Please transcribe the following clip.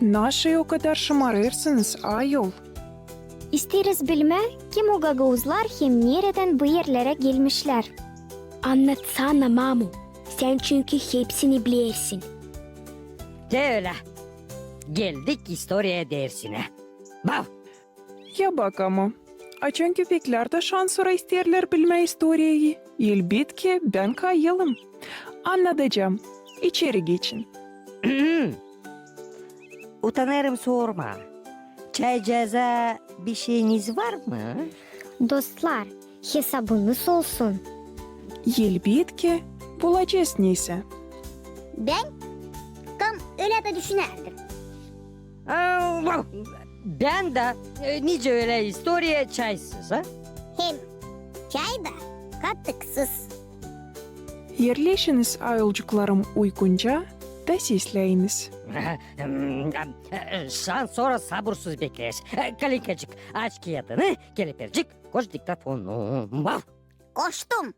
Naşe o kadar şımarırsınız ayol. İsteriz bilme kim o gagavuzlar hem nereden bu yerlere gelmişler. Anlatsana Mamu. Sen çünkü hepsini bilirsin. De öyle. Geldik istoriya dersine. Bav. Ya bak ama. Açan köpekler de şansora isterler bilme istoriyayı. Elbette ben kayalım. Anlatacağım. İçeri geçin. Utanırım sorma. Çay ceza bir şeyiniz var mı? Dostlar hesabınız olsun. Elbette bulacağız neyse. Ben tam öyle de düşünerdim. Vav. Ben de nice öyle istoriya çaysız ha? Hem çay da katıksız. Yerleşiniz ayolcuklarım uygunca da sisleyiniz. Şans sonra sabırsız bekleriz. Kalinkacık aç kağıdını, kelepircik koş diktafonu. Vav. Koştum.